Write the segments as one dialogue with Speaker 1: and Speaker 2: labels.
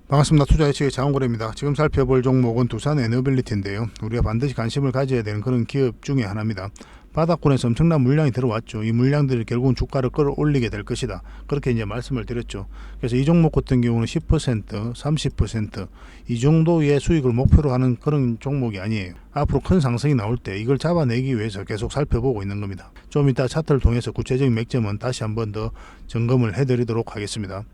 Speaker 1: 반갑습니다. 투자예측의 장원고래입니다. 지금 살펴볼 종목은 두산 에너빌리티인데요. 우리가 반드시 관심을 가져야 되는 그런 기업 중에 하나입니다. 바닥권에서 엄청난 물량이 들어왔죠. 이 물량들이 결국은 주가를 끌어올리게 될 것이다. 그렇게 이제 말씀을 드렸죠. 그래서 이 종목 같은 경우는 10%, 30%이 정도의 수익을 목표로 하는 그런 종목이 아니에요. 앞으로 큰 상승이 나올 때 이걸 잡아내기 위해서 계속 살펴보고 있는 겁니다. 좀 이따 차트를 통해서 구체적인 맥점은 다시 한번 더 점검을 해드리도록 하겠습니다.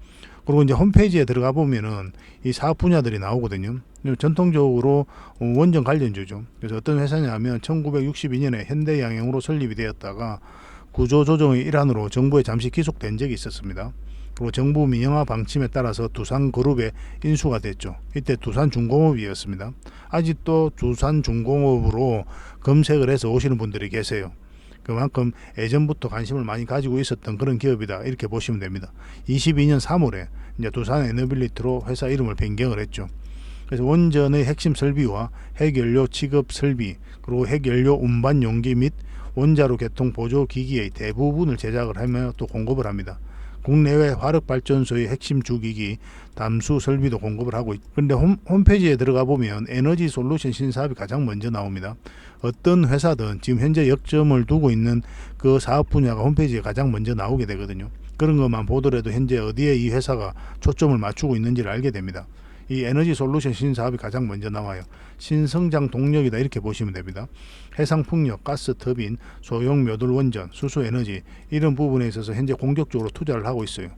Speaker 1: 그리고 이제 홈페이지에 들어가 보면은 이 사업 분야들이 나오거든요. 전통적으로 원전 관련주죠. 그래서 어떤 회사냐면 1962년에 현대양행으로 설립이 되었다가 구조조정의 일환으로 정부에 잠시 귀속된 적이 있었습니다. 그리고 정부 민영화 방침에 따라서 두산그룹에 인수가 됐죠. 이때 두산중공업이었습니다. 아직도 두산중공업으로 검색을 해서 오시는 분들이 계세요. 그만큼 예전부터 관심을 많이 가지고 있었던 그런 기업이다, 이렇게 보시면 됩니다. 22년 3월에 이제 두산 에너빌리티로 회사 이름을 변경을 했죠. 그래서 원전의 핵심 설비와 핵연료 취급 설비, 그리고 핵연료 운반 용기 및 원자로 개통 보조 기기의 대부분을 제작을 하며 또 공급을 합니다. 국내외 화력발전소의 핵심 주기기, 담수 설비도 공급을 하고 있죠. 근데 홈페이지에 들어가 보면 에너지 솔루션 신사업이 가장 먼저 나옵니다. 어떤 회사든 지금 현재 역점을 두고 있는 그 사업 분야가 홈페이지에 가장 먼저 나오게 되거든요. 그런 것만 보더라도 현재 어디에 이 회사가 초점을 맞추고 있는지를 알게 됩니다. 이 에너지 솔루션 신사업이 가장 먼저 나와요. 신성장 동력이다, 이렇게 보시면 됩니다. 해상풍력, 가스 터빈, 소형 묘들 원전, 수소에너지, 이런 부분에 있어서 현재 공격적으로 투자를 하고 있어요.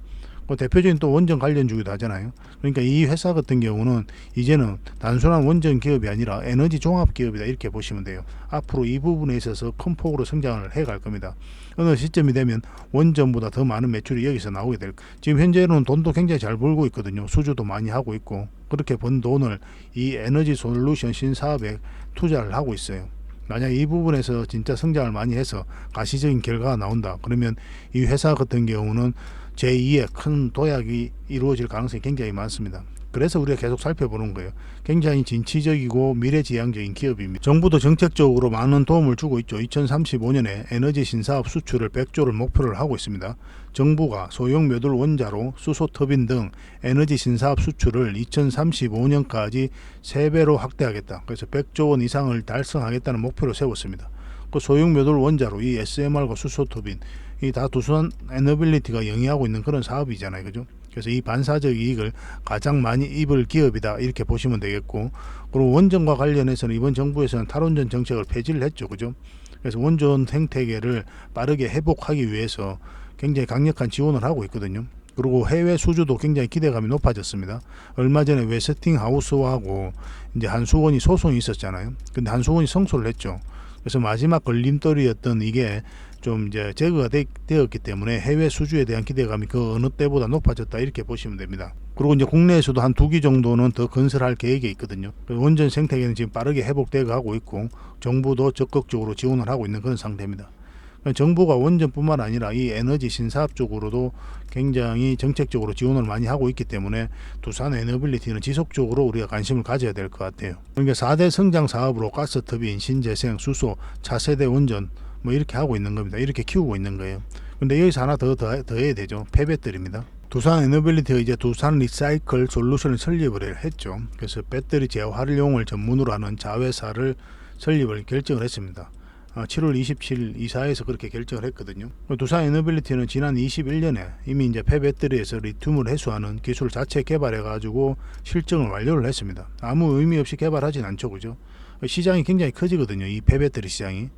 Speaker 1: 대표적인 또 원전 관련주기도 하잖아요. 그러니까 이 회사 같은 경우는 이제는 단순한 원전 기업이 아니라 에너지 종합 기업이다, 이렇게 보시면 돼요. 앞으로 이 부분에 있어서 큰 폭으로 성장을 해갈 겁니다. 어느 시점이 되면 원전보다 더 많은 매출이 여기서 나오게 될 거예요. 지금 현재는 돈도 굉장히 잘 벌고 있거든요. 수주도 많이 하고 있고, 그렇게 번 돈을 이 에너지 솔루션 신사업에 투자를 하고 있어요. 만약 이 부분에서 진짜 성장을 많이 해서 가시적인 결과가 나온다, 그러면 이 회사 같은 경우는 제2의 큰 도약이 이루어질 가능성이 굉장히 많습니다. 그래서 우리가 계속 살펴보는 거예요. 굉장히 진취적이고 미래지향적인 기업입니다. 정부도 정책적으로 많은 도움을 주고 있죠. 2035년에 에너지 신사업 수출을 100조를 목표를 하고 있습니다. 정부가 소형 묘들 원자로, 수소 터빈 등 에너지 신사업 수출을 2035년까지 3배로 확대하겠다. 그래서 100조 원 이상을 달성하겠다는 목표를 세웠습니다. 그 소형 묘들 원자로, 이 SMR과 수소 터빈, 이 다 두산 에너빌리티가 영위하고 있는 그런 사업이잖아요, 그죠? 그래서 이 반사적 이익을 가장 많이 입을 기업이다, 이렇게 보시면 되겠고, 그리고 원전과 관련해서는 이번 정부에서는 탈원전 정책을 폐지를 했죠, 그죠? 그래서 원전 생태계를 빠르게 회복하기 위해서 굉장히 강력한 지원을 하고 있거든요. 그리고 해외 수주도 굉장히 기대감이 높아졌습니다. 얼마 전에 웨스팅하우스하고 이제 한수원이 소송이 있었잖아요. 근데 한수원이 성소를 했죠. 그래서 마지막 걸림돌이었던 이게 좀 이제 제거가 되었기 때문에 해외 수주에 대한 기대감이 그 어느 때보다 높아졌다, 이렇게 보시면 됩니다. 그리고 이제 국내에서도 한 2기 정도는 더 건설할 계획이 있거든요. 원전 생태계는 지금 빠르게 회복되어 가고 있고, 정부도 적극적으로 지원을 하고 있는 그런 상태입니다. 정부가 원전뿐만 아니라 이 에너지 신사업 쪽으로도 굉장히 정책적으로 지원을 많이 하고 있기 때문에 두산 에너빌리티는 지속적으로 우리가 관심을 가져야 될 것 같아요. 그러니까 4대 성장 사업으로 가스터빈, 신재생, 수소, 차세대 원전 뭐 이렇게 하고 있는 겁니다. 이렇게 키우고 있는 거예요. 근데 여기서 하나 더해야 되죠. 폐배터리입니다. 두산 에너빌리티가 이제 두산 리사이클 솔루션을 설립을 했죠. 그래서 배터리 재활용을 전문으로 하는 자회사를 설립을 결정을 했습니다. 7월 27일 이사에서 그렇게 결정을 했거든요. 두산 에너빌리티는 지난 21년에 이미 이제 폐배터리에서 리튬을 해소하는 기술 자체 개발해 가지고 실증을 완료를 했습니다. 아무 의미 없이 개발하진 않죠, 그죠? 시장이 굉장히 커지거든요, 이 폐배터리 시장이.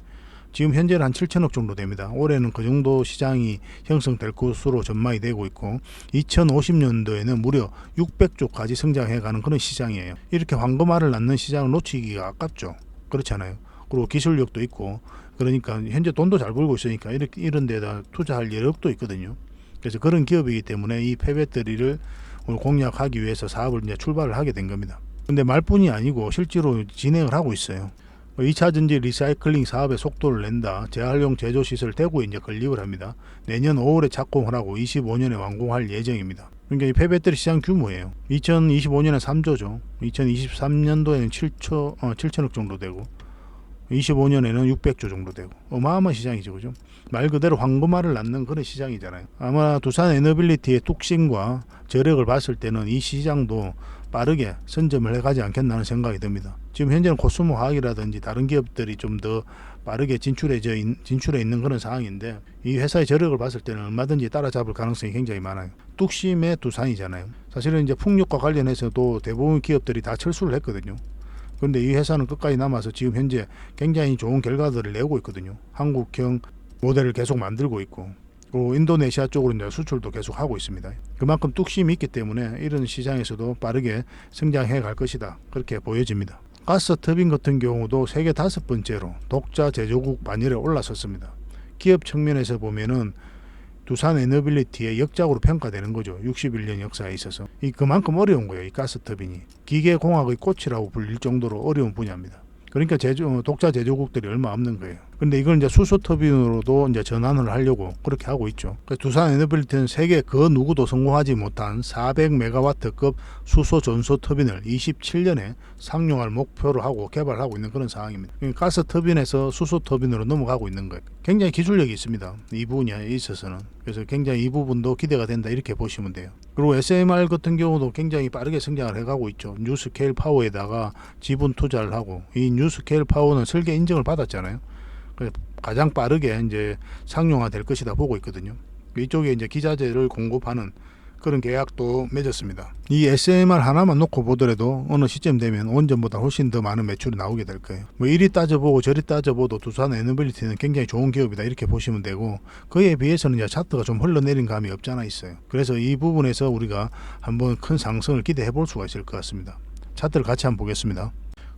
Speaker 1: 지금 현재는 한 7천억 정도 됩니다. 올해는 그 정도 시장이 형성될 것으로 전망이 되고 있고, 2050년도에는 무려 600조까지 성장해가는 그런 시장이에요. 이렇게 황금알을 낳는 시장을 놓치기가 아깝죠. 그렇잖아요. 그리고 기술력도 있고, 그러니까 현재 돈도 잘 벌고 있으니까 이런 데다 투자할 여력도 있거든요. 그래서 그런 기업이기 때문에 이 폐배터리를 공략하기 위해서 사업을 이제 출발을 하게 된 겁니다. 근데 말뿐이 아니고 실제로 진행을 하고 있어요. 2차전지 리사이클링 사업에 속도를 낸다. 재활용 제조시설 대구에 이제 건립을 합니다. 내년 5월에 착공을 하고 25년에 완공할 예정입니다. 그러니까 이 폐배터리 시장 규모예요. 2025년에 3조죠. 2023년도에는 7천억 정도 되고, 25년에는 600조 정도 되고, 어마어마한 시장이죠, 그죠? 말 그대로 황금알을 낳는 그런 시장이잖아요. 아마 두산 에너빌리티의 뚝심과 저력을 봤을 때는 이 시장도 빠르게 선점을 해가지 않겠나 하는 생각이 듭니다. 지금 현재는 코스모 화학이라든지 다른 기업들이 좀 더 빠르게 진출해 있는 그런 상황인데, 이 회사의 저력을 봤을 때는 얼마든지 따라잡을 가능성이 굉장히 많아요. 뚝심의 두산이잖아요. 사실은 이제 풍력과 관련해서도 대부분 기업들이 다 철수를 했거든요. 그런데 이 회사는 끝까지 남아서 지금 현재 굉장히 좋은 결과들을 내고 있거든요. 한국형 모델을 계속 만들고 있고, 그리고 인도네시아 쪽으로 이제 수출도 계속 하고 있습니다. 그만큼 뚝심이 있기 때문에 이런 시장에서도 빠르게 성장해 갈 것이다, 그렇게 보여집니다. 가스 터빈 같은 경우도 세계 5번째로 독자 제조국 반열에 올라섰습니다. 기업 측면에서 보면은 두산 에너빌리티의 역작으로 평가되는 거죠. 61년 역사에 있어서. 이 그만큼 어려운 거예요. 이 가스 터빈이. 기계공학의 꽃이라고 불릴 정도로 어려운 분야입니다. 그러니까 독자 제조국들이 얼마 없는 거예요. 근데 이걸 이제 수소 터빈으로도 이제 전환을 하려고 그렇게 하고 있죠. 그래서 두산 에너빌리티는 세계 그 누구도 성공하지 못한 400메가와트급 수소 전소 터빈을 27년에 상용할 목표로 하고 개발하고 있는 그런 상황입니다. 가스 터빈에서 수소 터빈으로 넘어가고 있는 거예요. 굉장히 기술력이 있습니다. 이 분야에 있어서는. 그래서 굉장히 이 부분도 기대가 된다, 이렇게 보시면 돼요. 그리고 SMR 같은 경우도 굉장히 빠르게 성장을 해가고 있죠. 뉴스케일 파워에다가 지분 투자를 하고, 이 뉴스케일 파워는 설계 인증을 받았잖아요. 가장 빠르게 이제 상용화 될 것이다 보고 있거든요. 이쪽에 이제 기자재를 공급하는 그런 계약도 맺었습니다. 이 SMR 하나만 놓고 보더라도 어느 시점 되면 원전보다 훨씬 더 많은 매출이 나오게 될 거예요. 뭐 이리 따져보고 저리 따져보도 두산 에너빌리티는 굉장히 좋은 기업이다, 이렇게 보시면 되고, 그에 비해서는 이제 차트가 좀 흘러내린 감이 없잖아 있어요. 그래서 이 부분에서 우리가 한번 큰 상승을 기대해 볼 수가 있을 것 같습니다. 차트를 같이 한번 보겠습니다.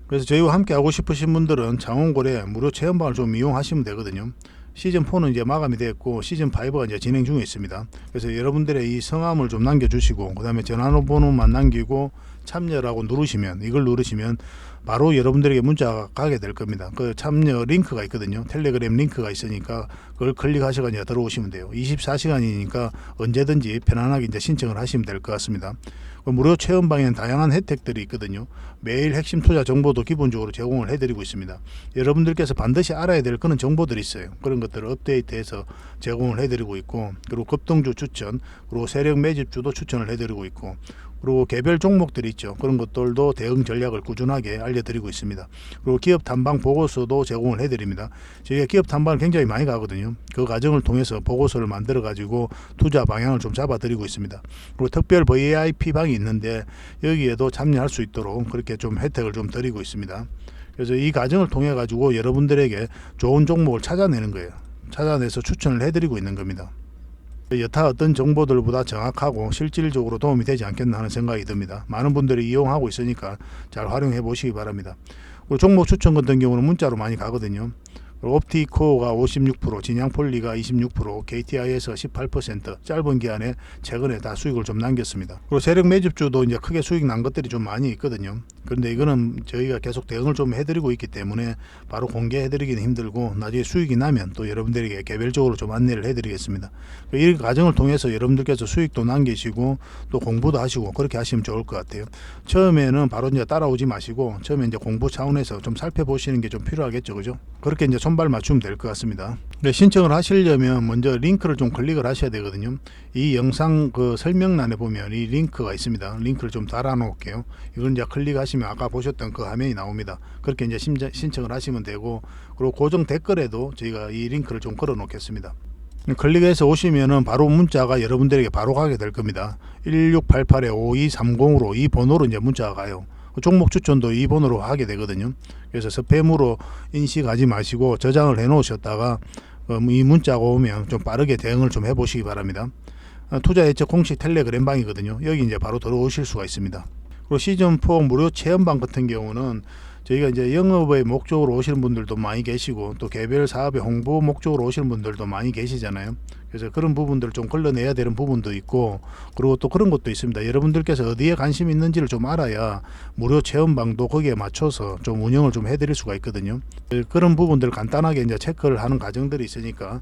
Speaker 1: 그래서 저희와 함께 하고 싶으신 분들은 장원고래 무료 체험방을 좀 이용하시면 되거든요. 시즌4는 이제 마감이 됐고 시즌5가 이제 진행 중에 있습니다. 그래서 여러분들의 이 성함을 좀 남겨주시고, 그 다음에 전화번호만 남기고 참여라고 누르시면, 이걸 누르시면 바로 여러분들에게 문자가 가게 될 겁니다. 그 참여 링크가 있거든요. 텔레그램 링크가 있으니까 그걸 클릭하셔서 이제 들어오시면 돼요. 24시간이니까 언제든지 편안하게 이제 신청을 하시면 될 것 같습니다. 무료 체험방에는 다양한 혜택들이 있거든요. 매일 핵심 투자 정보도 기본적으로 제공을 해드리고 있습니다. 여러분들께서 반드시 알아야 될 그런 정보들이 있어요. 그런 것들을 업데이트해서 제공을 해드리고 있고, 그리고 급등주 추천, 그리고 세력 매집주도 추천을 해드리고 있고, 그리고 개별 종목들이 있죠. 그런 것들도 대응 전략을 꾸준하게 알려드리고 있습니다. 그리고 기업 탐방 보고서도 제공을 해드립니다. 저희가 기업 탐방을 굉장히 많이 가거든요. 그 과정을 통해서 보고서를 만들어 가지고 투자 방향을 좀 잡아드리고 있습니다. 그리고 특별 VIP 방이 있는데 여기에도 참여할 수 있도록 그렇게 좀 혜택을 좀 드리고 있습니다. 그래서 이 과정을 통해 가지고 여러분들에게 좋은 종목을 찾아내는 거예요. 찾아내서 추천을 해드리고 있는 겁니다. 여타 어떤 정보들보다 정확하고 실질적으로 도움이 되지 않겠나 하는 생각이 듭니다. 많은 분들이 이용하고 있으니까 잘 활용해 보시기 바랍니다. 그리고 종목 추천 같은 경우는 문자로 많이 가거든요. 옵티코어가 56%, 진양폴리가 26%, KTI에서 18%, 짧은 기간에 최근에 다 수익을 좀 남겼습니다. 그리고 세력 매집주도 이제 크게 수익 난 것들이 좀 많이 있거든요. 그런데 이거는 저희가 계속 대응을 좀 해드리고 있기 때문에 바로 공개해드리기는 힘들고, 나중에 수익이 나면 또 여러분들에게 개별적으로 좀 안내를 해드리겠습니다. 이 과정을 통해서 여러분들께서 수익도 남기시고 또 공부도 하시고 그렇게 하시면 좋을 것 같아요. 처음에는 바로 이제 따라오지 마시고, 처음에 이제 공부 차원에서 좀 살펴보시는 게 좀 필요하겠죠, 그죠? 그렇게 이제 손발 맞추면 될 것 같습니다. 신청을 하시려면 먼저 링크를 좀 클릭을 하셔야 되거든요. 이 영상 그 설명란에 보면 이 링크가 있습니다. 링크를 좀 달아 놓을게요. 이걸 이제 클릭하시면 아까 보셨던 그 화면이 나옵니다. 그렇게 이제 신청을 하시면 되고, 그리고 고정 댓글에도 저희가 이 링크를 좀 걸어 놓겠습니다. 클릭해서 오시면은 바로 문자가 여러분들에게 바로 가게 될 겁니다. 1688-5230으로 이 번호로 이제 문자가 가요. 종목 추천도 이 번호로 하게 되거든요. 그래서 스팸으로 인식하지 마시고 저장을 해 놓으셨다가 이 문자가 오면 좀 빠르게 대응을 좀 해보시기 바랍니다. 투자 예측 공식 텔레그램 방이거든요. 여기 이제 바로 들어오실 수가 있습니다. 그리고 시즌4 무료 체험방 같은 경우는 저희가 이제 영업의 목적으로 오시는 분들도 많이 계시고, 또 개별 사업의 홍보 목적으로 오시는 분들도 많이 계시잖아요. 그래서 그런 부분들을 좀 걸러내야 되는 부분도 있고, 그리고 또 그런 것도 있습니다. 여러분들께서 어디에 관심이 있는지를 좀 알아야 무료 체험방도 거기에 맞춰서 좀 운영을 좀 해드릴 수가 있거든요. 그런 부분들 간단하게 이제 체크를 하는 과정들이 있으니까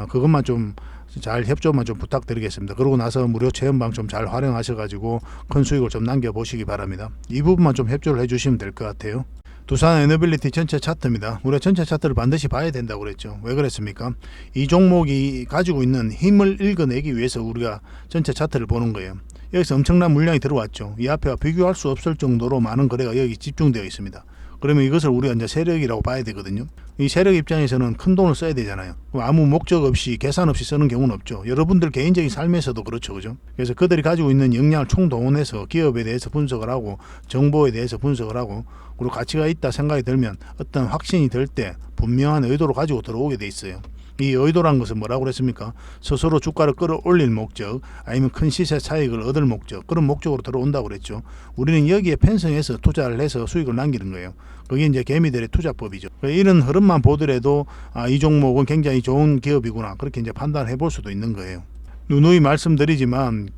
Speaker 1: 그것만 좀 잘 협조만 좀 부탁드리겠습니다. 그러고 나서 무료 체험방 좀 잘 활용하셔가지고 큰 수익을 좀 남겨보시기 바랍니다. 이 부분만 좀 협조를 해주시면 될 것 같아요. 두산 에너빌리티 전체 차트입니다. 우리가 전체 차트를 반드시 봐야 된다고 그랬죠. 왜 그랬습니까? 이 종목이 가지고 있는 힘을 읽어내기 위해서 우리가 전체 차트를 보는 거예요. 여기서 엄청난 물량이 들어왔죠. 이 앞에와 비교할 수 없을 정도로 많은 거래가 여기 집중되어 있습니다. 그러면 이것을 우리가 이제 세력이라고 봐야 되거든요. 이 세력 입장에서는 큰 돈을 써야 되잖아요. 아무 목적 없이 계산 없이 쓰는 경우는 없죠. 여러분들 개인적인 삶에서도 그렇죠, 그죠? 그래서 그들이 가지고 있는 역량을 총동원해서 기업에 대해서 분석을 하고 정보에 대해서 분석을 하고 그리고 가치가 있다 생각이 들면 어떤 확신이 들 때 분명한 의도를 가지고 들어오게 돼 있어요. 이 의도란 것은 뭐라고 그랬습니까? 스스로 주가를 끌어올릴 목적 아니면 큰 시세 차익을 얻을 목적 그런 목적으로 들어온다고 그랬죠. 우리는 여기에 편성해서 투자를 해서 수익을 남기는 거예요. 그게 이제 개미들의 투자법이죠. 이런 흐름만 보더라도 이 종목은 굉장히 좋은 기업이구나 그렇게 이제 판단해 볼 수도 있는 거예요. 누누이 말씀드리지만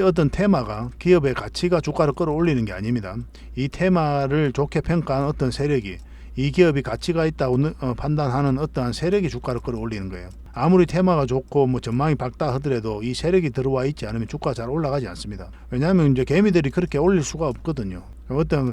Speaker 1: 어떤 테마가 기업의 가치가 주가를 끌어올리는 게 아닙니다. 이 테마를 좋게 평가한 어떤 세력이 이 기업이 가치가 있다고 판단하는 어떠한 세력이 주가를 끌어올리는 거예요. 아무리 테마가 좋고 뭐 전망이 밝다 하더라도 이 세력이 들어와 있지 않으면 주가가 잘 올라가지 않습니다. 왜냐하면 이제 개미들이 그렇게 올릴 수가 없거든요. 어떤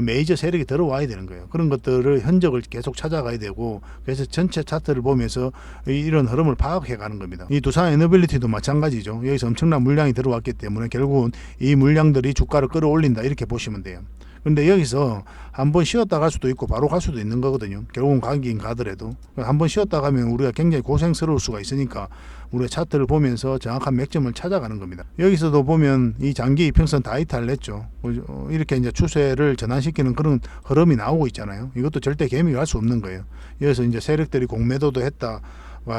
Speaker 1: 메이저 세력이 들어와야 되는 거예요. 그런 것들을 흔적을 계속 찾아가야 되고 그래서 전체 차트를 보면서 이런 흐름을 파악해 가는 겁니다. 이 두산 에너빌리티도 마찬가지죠. 여기서 엄청난 물량이 들어왔기 때문에 결국은 이 물량들이 주가를 끌어올린다 이렇게 보시면 돼요. 근데 여기서 한번 쉬었다 갈 수도 있고 바로 갈 수도 있는 거거든요. 결국은 가긴 가더라도 한번 쉬었다 가면 우리가 굉장히 고생스러울 수가 있으니까 우리가 차트를 보면서 정확한 맥점을 찾아가는 겁니다. 여기서도 보면 이 장기 이평선 다 이탈을 했죠. 이렇게 이제 추세를 전환시키는 그런 흐름이 나오고 있잖아요. 이것도 절대 개미가 할 수 없는 거예요. 여기서 이제 세력들이 공매도도 했다.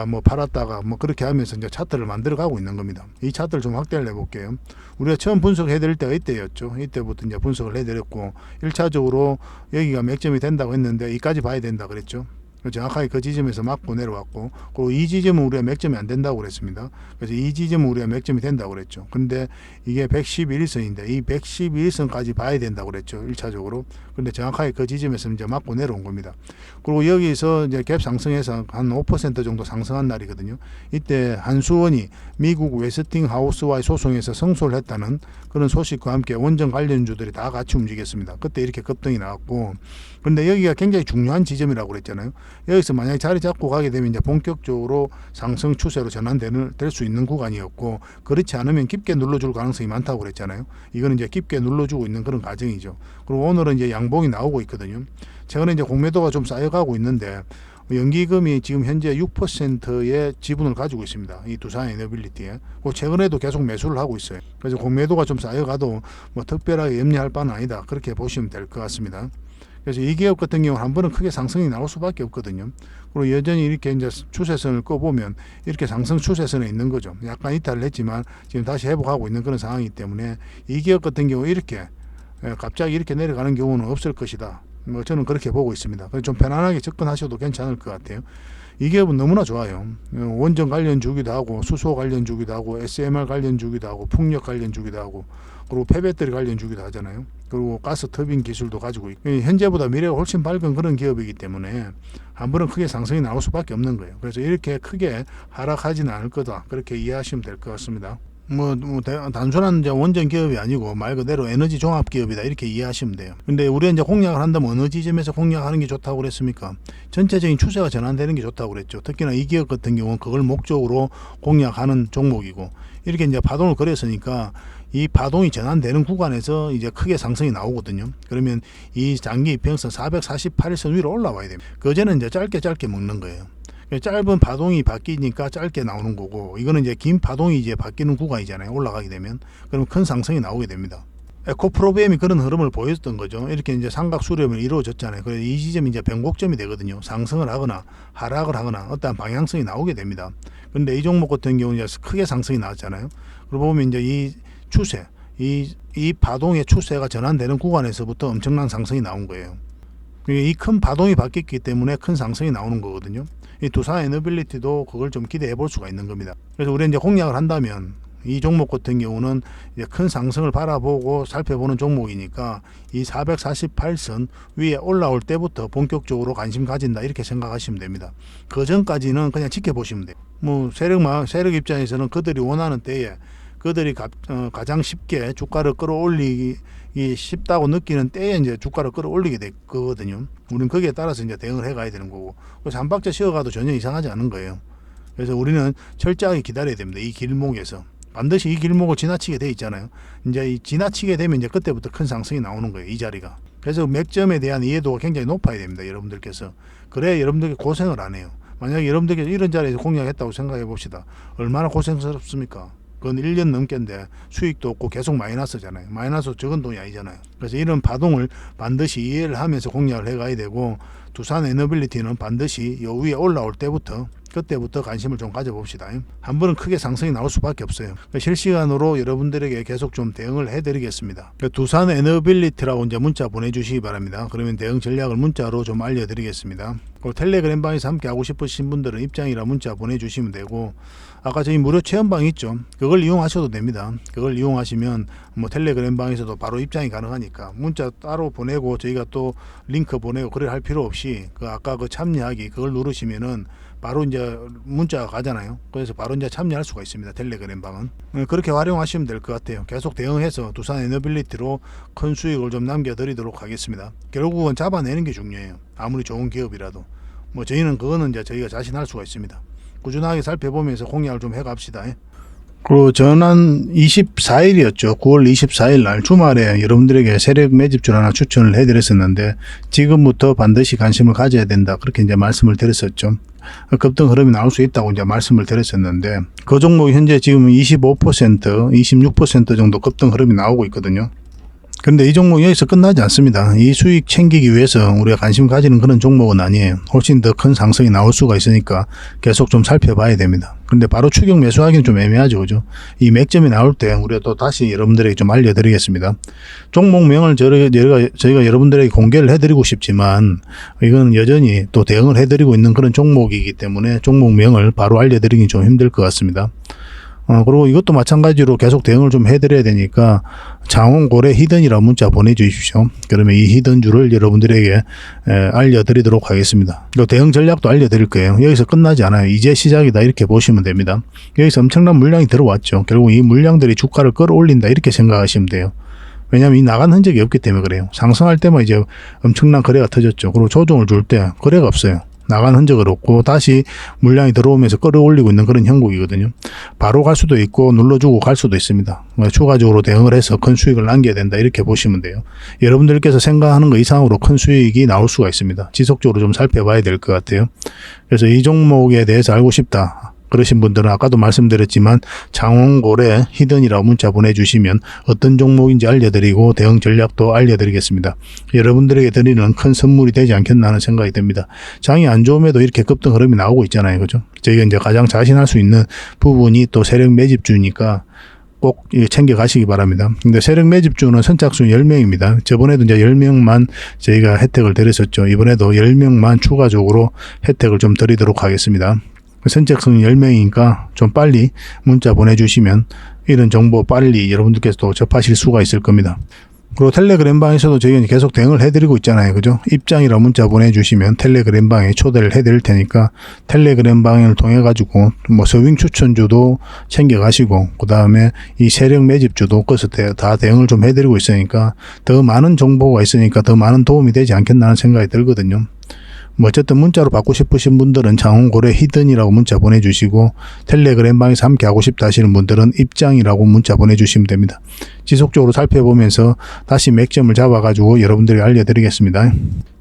Speaker 1: 뭐 팔았다가 뭐 그렇게 하면서 이제 차트를 만들어 가고 있는 겁니다. 이 차트를 좀 확대를 해볼게요. 우리가 처음 분석해 드릴 때가 이때였죠. 이때부터 이제 분석을 해 드렸고 1차적으로 여기가 맥점이 된다고 했는데 이까지 봐야 된다 그랬죠. 정확하게 그 지점에서 맞고 내려왔고 그리고 이 지점은 우리가 맥점이 안 된다고 그랬습니다. 그래서 이 지점은 우리가 맥점이 된다고 그랬죠. 근데 이게 111선인데 이 111선까지 봐야 된다고 그랬죠. 1차적으로. 근데 정확하게 그 지점에서 이제 맞고 내려온 겁니다. 그리고 여기서 이제 갭 상승해서 한 5% 정도 상승한 날이거든요. 이때 한수원이 미국 웨스팅하우스와의 소송에서 승소를 했다는 그런 소식과 함께 원전 관련주들이 다 같이 움직였습니다. 그때 이렇게 급등이 나왔고 근데 여기가 굉장히 중요한 지점이라고 그랬잖아요. 여기서 만약에 자리 잡고 가게 되면 이제 본격적으로 상승 추세로 전환될 수 있는 구간이었고 그렇지 않으면 깊게 눌러줄 가능성이 많다고 그랬잖아요. 이거는 이제 깊게 눌러주고 있는 그런 과정이죠. 그리고 오늘은 이제 양봉이 나오고 있거든요. 최근에 이제 공매도가 좀 쌓여가고 있는데 연기금이 지금 현재 6%의 지분을 가지고 있습니다. 이 두산 에너빌리티에. 최근에도 계속 매수를 하고 있어요. 그래서 공매도가 좀 쌓여가도 뭐 특별하게 염려할 바는 아니다. 그렇게 보시면 될 것 같습니다. 그래서 이 기업 같은 경우는 한 번은 크게 상승이 나올 수밖에 없거든요. 그리고 여전히 이렇게 이제 추세선을 꺼보면 이렇게 상승 추세선에 있는 거죠. 약간 이탈을 했지만 지금 다시 회복하고 있는 그런 상황이기 때문에 이 기업 같은 경우 이렇게 갑자기 이렇게 내려가는 경우는 없을 것이다. 뭐 저는 그렇게 보고 있습니다. 그래서 좀 편안하게 접근하셔도 괜찮을 것 같아요. 이 기업은 너무나 좋아요. 원전 관련 주기도 하고 수소 관련 주기도 하고 SMR 관련 주기도 하고 풍력 관련 주기도 하고 그리고 폐배터리 관련 주기도 하잖아요. 그리고 가스 터빈 기술도 가지고 있고 현재보다 미래가 훨씬 밝은 그런 기업이기 때문에 한 번은 크게 상승이 나올 수밖에 없는 거예요. 그래서 이렇게 크게 하락하지는 않을 거다. 그렇게 이해하시면 될 것 같습니다. 단순한 이제 원전 기업이 아니고 말 그대로 에너지 종합 기업이다 이렇게 이해하시면 돼요. 근데 우리가 이제 공략을 한다면 어느 지점에서 공략하는 게 좋다고 그랬습니까? 전체적인 추세가 전환되는 게 좋다고 그랬죠. 특히나 이 기업 같은 경우는 그걸 목적으로 공략하는 종목이고 이렇게 이제 파동을 그렸으니까 이 파동이 전환되는 구간에서 이제 크게 상승이 나오거든요. 그러면 이 장기 이평선 448선 위로 올라와야 됩니다. 그전에는 이제 짧게 먹는 거예요. 짧은 파동이 바뀌니까 짧게 나오는 거고 이거는 이제 긴 파동이 이제 바뀌는 구간이잖아요. 올라가게 되면 그럼 큰 상승이 나오게 됩니다. 에코프로비엠이 그런 흐름을 보였던 거죠. 이렇게 이제 삼각 수렴이 이루어졌잖아요. 그래서 이 지점이 이제 변곡점이 되거든요. 상승을 하거나 하락을 하거나 어떠한 방향성이 나오게 됩니다. 그런데 이 종목 같은 경우는 이제 크게 상승이 나왔잖아요. 그러고 보면 이제 이 추세, 이 파동의 추세가 전환되는 구간에서부터 엄청난 상승이 나온 거예요. 이 큰 파동이 바뀌었기 때문에 큰 상승이 나오는 거거든요. 이 두산 에너빌리티도 그걸 좀 기대해 볼 수가 있는 겁니다. 그래서 우리가 이제 공략을 한다면 이 종목 같은 경우는 이제 큰 상승을 바라보고 살펴보는 종목이니까 이 448선 위에 올라올 때부터 본격적으로 관심 가진다 이렇게 생각하시면 됩니다. 그 전까지는 그냥 지켜보시면 돼요. 뭐 세력 입장에서는 그들이 원하는 때에 그들이 가장 쉽게 주가를 끌어올리기 쉽다고 느끼는 때에 이제 주가를 끌어올리게 될 거거든요. 우리는 거기에 따라서 이제 대응을 해가야 되는 거고, 그래서 한 박자 쉬어가도 전혀 이상하지 않은 거예요. 그래서 우리는 철저하게 기다려야 됩니다. 이 길목에서 반드시 이 길목을 지나치게 돼 있잖아요. 이제 이 지나치게 되면 이제 그때부터 큰 상승이 나오는 거예요. 이 자리가. 그래서 맥점에 대한 이해도가 굉장히 높아야 됩니다. 여러분들께서. 그래야 여러분들이 고생을 안 해요. 만약에 여러분들께서 이런 자리에서 공략했다고 생각해 봅시다. 얼마나 고생스럽습니까? 그건 1년 넘겠는데 수익도 없고 계속 마이너스잖아요. 마이너스 적은 돈이 아니잖아요. 그래서 이런 파동을 반드시 이해를 하면서 공략을 해 가야 되고, 두산 에너빌리티는 반드시 요 위에 올라올 때부터 그때부터 관심을 좀 가져봅시다. 한 번은 크게 상승이 나올 수밖에 없어요. 실시간으로 여러분들에게 계속 좀 대응을 해드리겠습니다. 두산 에너빌리티라고 이제 문자 보내주시기 바랍니다. 그러면 대응 전략을 문자로 좀 알려드리겠습니다. 텔레그램 방에서 함께 하고 싶으신 분들은 입장이라 문자 보내주시면 되고, 아까 저희 무료 체험방 있죠. 그걸 이용하셔도 됩니다. 그걸 이용하시면 뭐 텔레그램 방에서도 바로 입장이 가능하니까 문자 따로 보내고 저희가 또 링크 보내고 그래 할 필요 없이 그 아까 그 참여하기 그걸 누르시면은 바로 이제 문자가 가잖아요. 그래서 바로 이제 참여할 수가 있습니다. 텔레그램 방은. 그렇게 활용하시면 될 것 같아요. 계속 대응해서 두산 에너빌리티로 큰 수익을 좀 남겨드리도록 하겠습니다. 결국은 잡아내는 게 중요해요. 아무리 좋은 기업이라도. 뭐 저희는 그거는 이제 저희가 자신할 수가 있습니다. 꾸준하게 살펴보면서 공략을 좀 해갑시다. 그리고 전한 24일이었죠. 9월 24일 날 주말에 여러분들에게 세력 매집줄 하나 추천을 해드렸었는데, 지금부터 반드시 관심을 가져야 된다. 그렇게 이제 말씀을 드렸었죠. 급등 흐름이 나올 수 있다고 이제 말씀을 드렸었는데, 그 종목이 현재 지금 25%, 26% 정도 급등 흐름이 나오고 있거든요. 그런데 이 종목이 여기서 끝나지 않습니다. 이 수익 챙기기 위해서 우리가 관심 가지는 그런 종목은 아니에요. 훨씬 더 큰 상승이 나올 수가 있으니까 계속 좀 살펴봐야 됩니다. 근데 바로 추격 매수하기는 좀 애매하죠. 그죠? 이 맥점이 나올 때 우리가 또 다시 여러분들에게 좀 알려드리겠습니다. 종목명을 저희가 여러분들에게 공개를 해드리고 싶지만, 이건 여전히 또 대응을 해드리고 있는 그런 종목이기 때문에 종목명을 바로 알려드리긴 좀 힘들 것 같습니다. 그리고 이것도 마찬가지로 계속 대응을 좀 해드려야 되니까 장원고래 히든이라고 문자 보내주십시오. 그러면 이 히든주를 여러분들에게 알려드리도록 하겠습니다. 그리고 대응 전략도 알려드릴 거예요. 여기서 끝나지 않아요. 이제 시작이다 이렇게 보시면 됩니다. 여기서 엄청난 물량이 들어왔죠. 결국 이 물량들이 주가를 끌어올린다 이렇게 생각하시면 돼요. 왜냐하면 이 나간 흔적이 없기 때문에 그래요. 상승할 때만 이제 엄청난 거래가 터졌죠. 그리고 조정을 줄 때 거래가 없어요. 나간 흔적을 없고 다시 물량이 들어오면서 끌어올리고 있는 그런 형국이거든요. 바로 갈 수도 있고 눌러주고 갈 수도 있습니다. 추가적으로 대응을 해서 큰 수익을 남겨야 된다 이렇게 보시면 돼요. 여러분들께서 생각하는 것 이상으로 큰 수익이 나올 수가 있습니다. 지속적으로 좀 살펴봐야 될 것 같아요. 그래서 이 종목에 대해서 알고 싶다 그러신 분들은 아까도 말씀드렸지만 장원고래 히든이라고 문자 보내주시면 어떤 종목인지 알려드리고 대응 전략도 알려드리겠습니다. 여러분들에게 드리는 큰 선물이 되지 않겠나 하는 생각이 듭니다. 장이 안 좋음에도 이렇게 급등 흐름이 나오고 있잖아요. 그죠? 저희가 이제 가장 자신할 수 있는 부분이 또 세력 매집주니까 꼭 챙겨 가시기 바랍니다. 근데 세력 매집주는 선착순 10명입니다. 저번에도 이제 10명만 저희가 혜택을 드렸었죠. 이번에도 10명만 추가적으로 혜택을 좀 드리도록 하겠습니다. 선착순 10명이니까 좀 빨리 문자 보내주시면 이런 정보 빨리 여러분들께서 또 접하실 수가 있을 겁니다. 그리고 텔레그램 방에서도 저희가 계속 대응을 해드리고 있잖아요. 그죠? 입장이라 문자 보내주시면 텔레그램 방에 초대를 해드릴 테니까 텔레그램 방을 통해 가지고 뭐 서윙 추천주도 챙겨 가시고, 그 다음에 이 세력 매집주도 그것을 다 대응을 좀 해드리고 있으니까 더 많은 정보가 있으니까 더 많은 도움이 되지 않겠나 생각이 들거든요. 뭐 어쨌든 문자로 받고 싶으신 분들은 장원고래 히든이라고 문자 보내주시고, 텔레그램 방에서 함께 하고 싶다 하시는 분들은 입장이라고 문자 보내주시면 됩니다. 지속적으로 살펴보면서 다시 맥점을 잡아가지고 여러분들에게 알려드리겠습니다.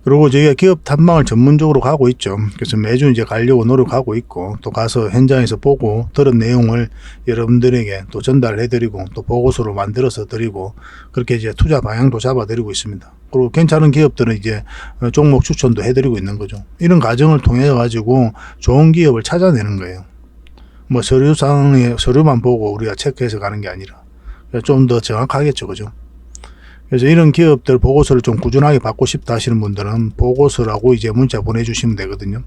Speaker 1: 그리고 저희가 기업 탐방을 전문적으로 가고 있죠. 그래서 매주 이제 가려고 노력하고 있고, 또 가서 현장에서 보고 들은 내용을 여러분들에게 또 전달해드리고 또 보고서로 만들어서 드리고, 그렇게 이제 투자 방향도 잡아드리고 있습니다. 그리고 괜찮은 기업들은 이제 종목 추천도 해드리고 있는 거죠. 이런 과정을 통해 가지고 좋은 기업을 찾아내는 거예요. 뭐 서류만 보고 우리가 체크해서 가는 게 아니라 좀 더 정확하겠죠. 그죠? 그래서 이런 기업들 보고서를 좀 꾸준하게 받고 싶다 하시는 분들은 보고서라고 이제 문자 보내주시면 되거든요.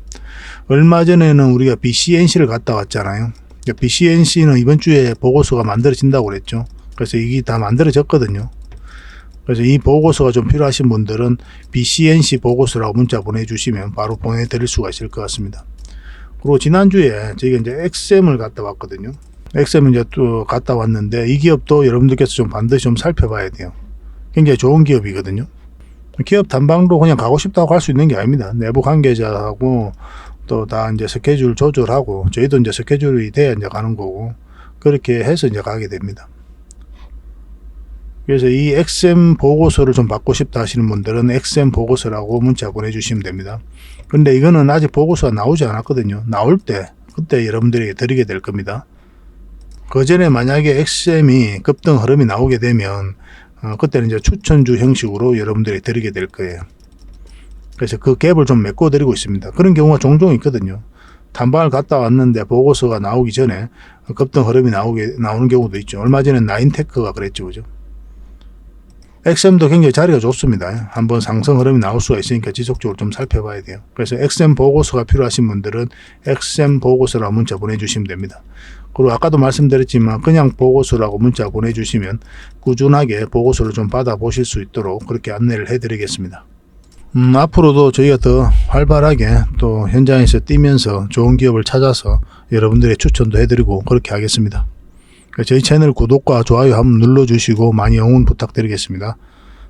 Speaker 1: 얼마 전에는 우리가 BCNC를 갔다 왔잖아요. BCNC는 이번 주에 보고서가 만들어진다고 그랬죠. 그래서 이게 다 만들어졌거든요. 그래서 이 보고서가 좀 필요하신 분들은 BCNC 보고서라고 문자 보내주시면 바로 보내드릴 수가 있을 것 같습니다. 그리고 지난주에 저희가 이제 엑셈을 갔다 왔거든요. 엑셈을 이제 또 갔다 왔는데, 이 기업도 여러분들께서 좀 반드시 좀 살펴봐야 돼요. 굉장히 좋은 기업이거든요. 기업 탐방도 그냥 가고 싶다고 할 수 있는 게 아닙니다. 내부 관계자하고 또 다 이제 스케줄 조절하고, 저희도 이제 스케줄이 돼야 이제 가는 거고, 그렇게 해서 이제 가게 됩니다. 그래서 이 XM 보고서를 좀 받고 싶다 하시는 분들은 XM 보고서라고 문자 보내주시면 됩니다. 근데 이거는 아직 보고서가 나오지 않았거든요. 나올 때 그때 여러분들에게 드리게 될 겁니다. 그 전에 만약에 XM이 급등 흐름이 나오게 되면 그때는 이제 추천주 형식으로 여러분들이 드리게 될 거예요. 그래서 그 갭을 좀 메꿔 드리고 있습니다. 그런 경우가 종종 있거든요. 탐방을 갔다 왔는데 보고서가 나오기 전에 급등 흐름이 나오는 경우도 있죠. 얼마 전에 나인테크가 그랬죠, 그죠? XM도 굉장히 자리가 좋습니다. 한번 상승 흐름이 나올 수가 있으니까 지속적으로 좀 살펴봐야 돼요. 그래서 XM 보고서가 필요하신 분들은 XM 보고서라고 문자 보내주시면 됩니다. 그리고 아까도 말씀드렸지만 그냥 보고서라고 문자 보내주시면 꾸준하게 보고서를 좀 받아보실 수 있도록 그렇게 안내를 해드리겠습니다. 앞으로도 저희가 더 활발하게 또 현장에서 뛰면서 좋은 기업을 찾아서 여러분들의 추천도 해드리고 그렇게 하겠습니다. 저희 채널 구독과 좋아요 한번 눌러주시고 많이 응원 부탁드리겠습니다.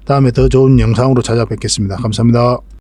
Speaker 1: 다음에 더 좋은 영상으로 찾아뵙겠습니다. 감사합니다.